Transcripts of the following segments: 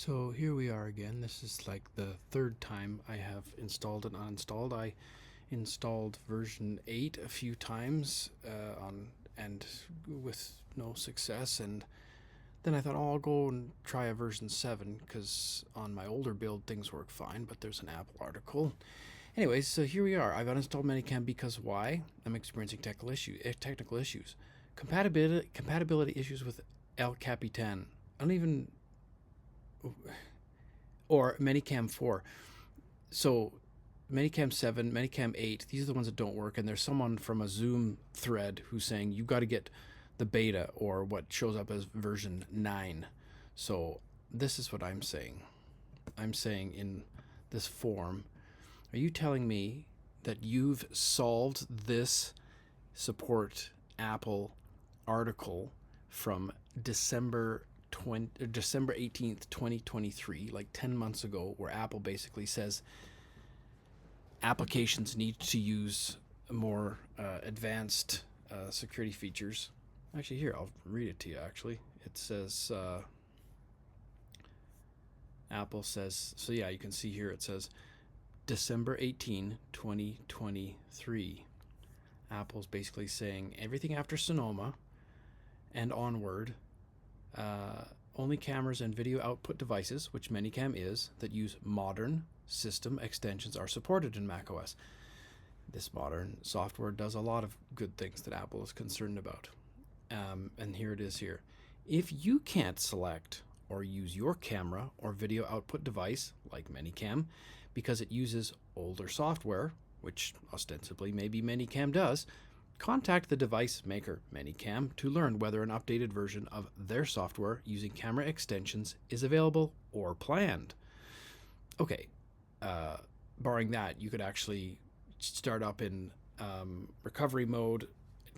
So here we are again. This is like the third time I have installed and uninstalled. I installed version 8 a few times and with no success, and then I thought, oh, I'll go and try a version 7 because on my older build things work fine, but there's an Apple article. Anyways, so here we are. I've uninstalled ManyCam because why? I'm experiencing technical issues. Compatibility issues with El Capitan. I don't even... Or ManyCam 4. So ManyCam 7, ManyCam 8, these are the ones that don't work, and there's someone from a Zoom thread who's saying you've got to get the beta, or what shows up as version 9. So this is what I'm saying. I'm saying in this form, are you telling me that you've solved this support Apple article from December 18th, 2023, like 10 months ago, where Apple basically says applications need to use more advanced security features? Actually, here, I'll read it to you, actually. It says, Apple says, so yeah, you can see here, it says December 18, 2023. Apple's basically saying everything after Sonoma and onward, only cameras and video output devices, which ManyCam is, that use modern system extensions are supported in macOS. This modern software does a lot of good things that Apple is concerned about. And here it is here. If you can't select or use your camera or video output device, like ManyCam, because it uses older software, which ostensibly maybe ManyCam does, contact the device maker ManyCam to learn whether an updated version of their software using camera extensions is available or planned. Okay, barring that, you could actually start up in recovery mode,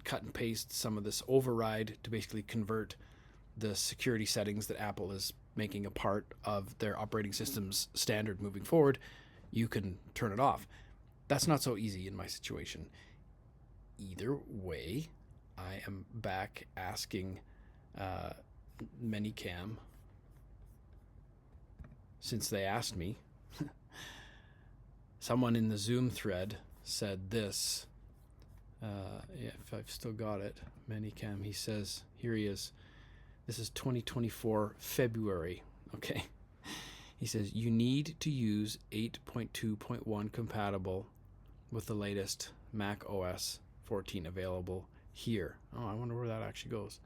cut and paste some of this override to basically convert the security settings that Apple is making a part of their operating system's standard moving forward. You can turn it off. That's not so easy in my situation. Either way, I am back asking ManyCam, since they asked me. Someone in the Zoom thread said this. Yeah, if I've still got it, ManyCam, he says, here he is. This is 2024 February. Okay. He says, you need to use 8.2.1 compatible with the latest Mac OS 14 available here. Oh, I wonder where that actually goes.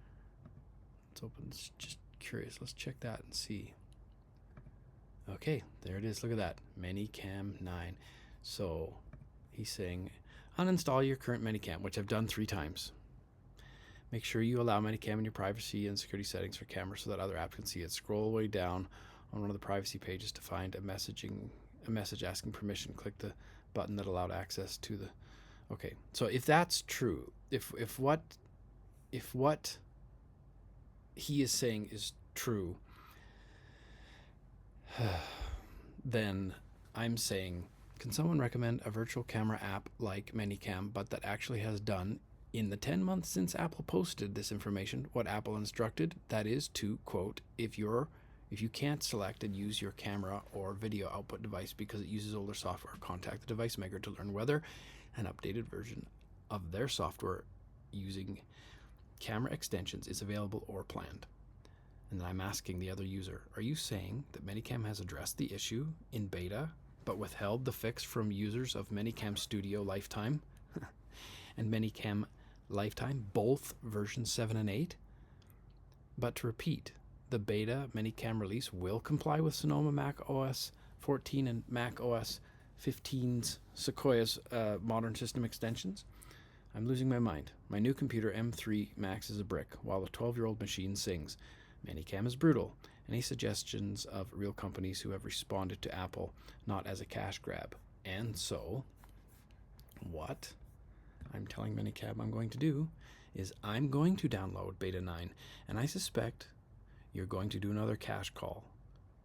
Let's open this. Just curious. Let's check that and see. Okay, there it is. Look at that. ManyCam 9. So he's saying, uninstall your current ManyCam, which I've done 3 times. Make sure you allow ManyCam in your privacy and security settings for cameras so that other apps can see it. Scroll way down on one of the privacy pages to find a message asking permission. Click the button that allowed access to the... Okay, so if that's true, if what he is saying is true, then I'm saying, can someone recommend a virtual camera app like ManyCam, but that actually has done, in the 10 months since Apple posted this information, what Apple instructed? That is to, quote, if you can't select and use your camera or video output device because it uses older software, contact the device maker to learn whether an updated version of their software using camera extensions is available or planned. And then I'm asking the other user, are you saying that ManyCam has addressed the issue in beta, but withheld the fix from users of ManyCam Studio Lifetime and ManyCam Lifetime, both versions 7 and 8? But to repeat, the beta ManyCam release will comply with Sonoma Mac OS 14 and Mac OS 15's Sequoia's modern system extensions. I'm losing my mind. My new computer M3 Max is a brick, while the 12-year-old machine sings. ManyCam is brutal. Any suggestions of real companies who have responded to Apple, not as a cash grab? And so, what I'm telling ManyCam I'm going to do is I'm going to download Beta 9, and I suspect you're going to do another cash call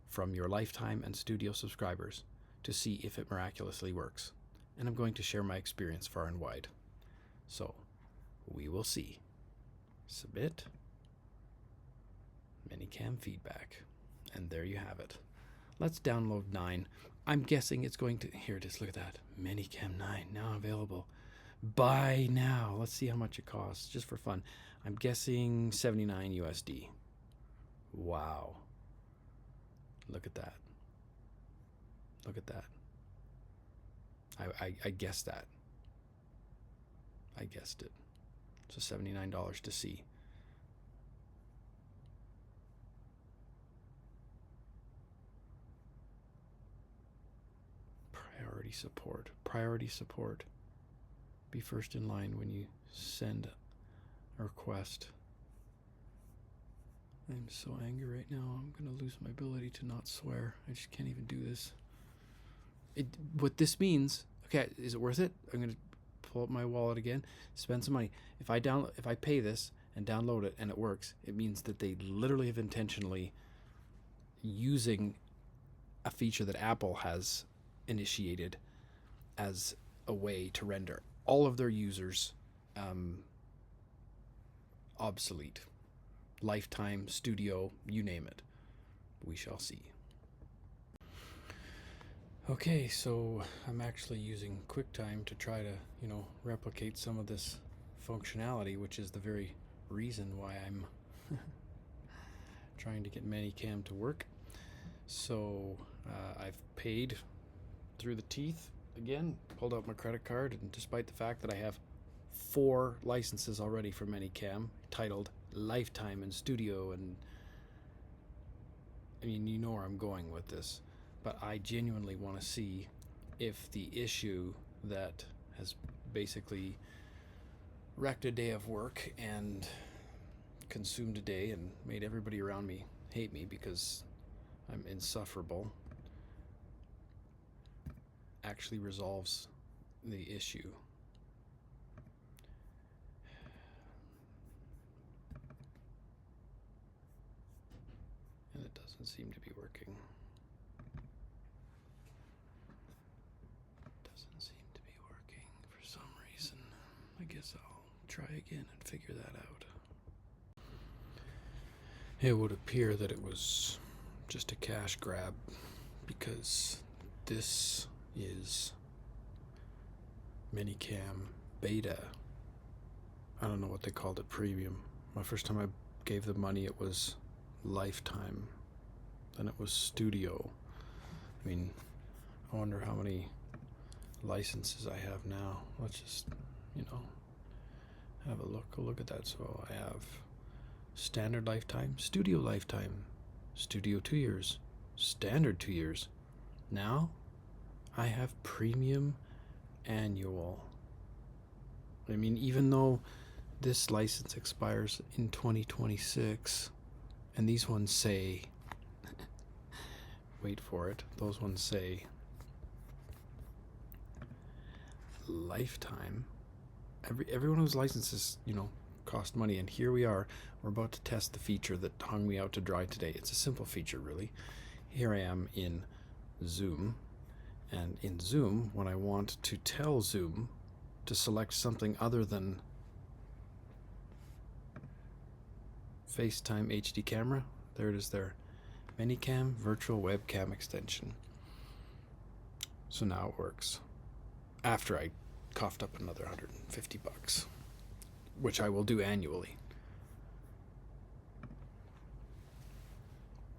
from your Lifetime and Studio subscribers to see if it miraculously works. And I'm going to share my experience far and wide. So, we will see. Submit ManyCam feedback. And there you have it. Let's download 9. I'm guessing it's going to... Here it is. Look at that. ManyCam 9 now available. Buy now. Let's see how much it costs, just for fun. I'm guessing 79 USD. Wow. Look at that. Look at that. I guessed that. I guessed it. So $79 to see. Priority support. Priority support. Be first in line when you send a request. I'm so angry right now. I'm going to lose my ability to not swear. I just can't even do this. What this means, okay, is it worth it? I'm going to pull up my wallet again, spend some money. If I pay this and download it and it works, it means that they literally have intentionally using a feature that Apple has initiated as a way to render all of their users obsolete. Lifetime, Studio, you name it. We shall see. Okay, so I'm actually using QuickTime to try to, replicate some of this functionality, which is the very reason why I'm trying to get ManyCam to work. So I've paid through the teeth again, pulled out my credit card, and despite the fact that I have 4 licenses already for ManyCam titled Lifetime and Studio, and I mean, you know where I'm going with this, but I genuinely want to see if the issue that has basically wrecked a day of work and consumed a day and made everybody around me hate me because I'm insufferable actually resolves the issue. And it doesn't seem to be working. Doesn't seem to be working for some reason. I guess I'll try again and figure that out. It would appear that it was just a cash grab because this is ManyCam Beta. I don't know what they called it, premium. My first time I gave the money, it was Lifetime. Then it was Studio. I mean, I wonder how many licenses I have now. Let's just, have a look at that. So I have Standard Lifetime, Studio Lifetime, Studio 2 years, Standard 2 years. Now I have Premium Annual. I mean, even though this license expires in 2026, and these ones say, wait for it, those ones say Lifetime. Every one of those licenses, cost money, and here we are. We're about to test the feature that hung me out to dry today. It's a simple feature, really. Here I am in Zoom, and in Zoom, when I want to tell Zoom to select something other than FaceTime HD camera, there it is there. ManyCam Virtual Webcam Extension. So now it works. After I coughed up another $150, which I will do annually.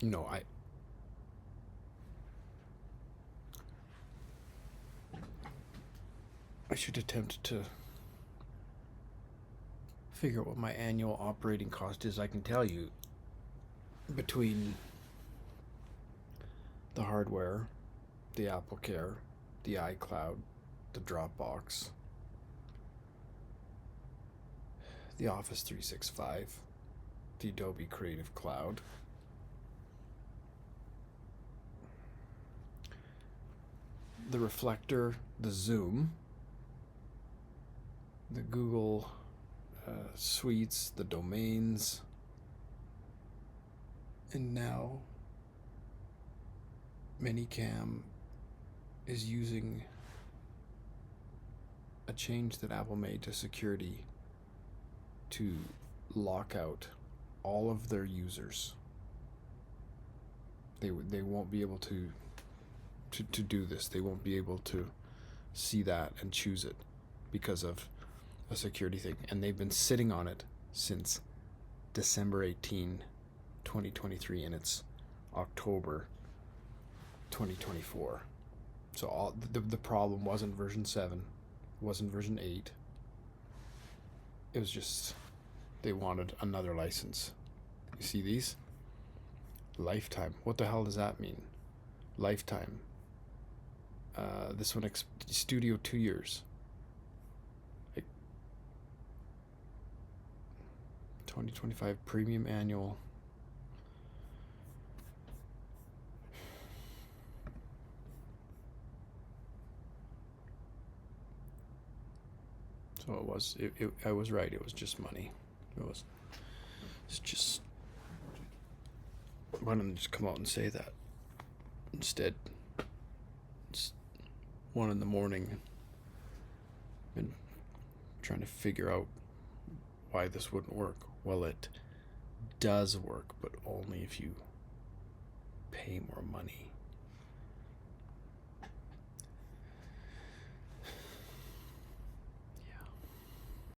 No, I should attempt to figure out what my annual operating cost is. I can tell you, between the hardware, the AppleCare, the iCloud, the Dropbox, the Office 365, the Adobe Creative Cloud, the Reflector, the Zoom, the Google Suites, the domains, and now ManyCam is using a change that Apple made to security to lock out all of their users They won't be able to do this. They won't be able to see that and choose it because of a security thing. And they've been sitting on it since December 18, 2023, and it's October 2024. So all the problem wasn't version 7, wasn't version 8. It was just they wanted another license. You see these? Lifetime. What the hell does that mean? Lifetime. This one, Studio 2 years. Like 2025 premium annual. So it was. I was right. It was just money. It's just. Why don't I just come out and say that instead? It's 1 a.m. Been trying to figure out why this wouldn't work. Well, it does work, but only if you pay more money.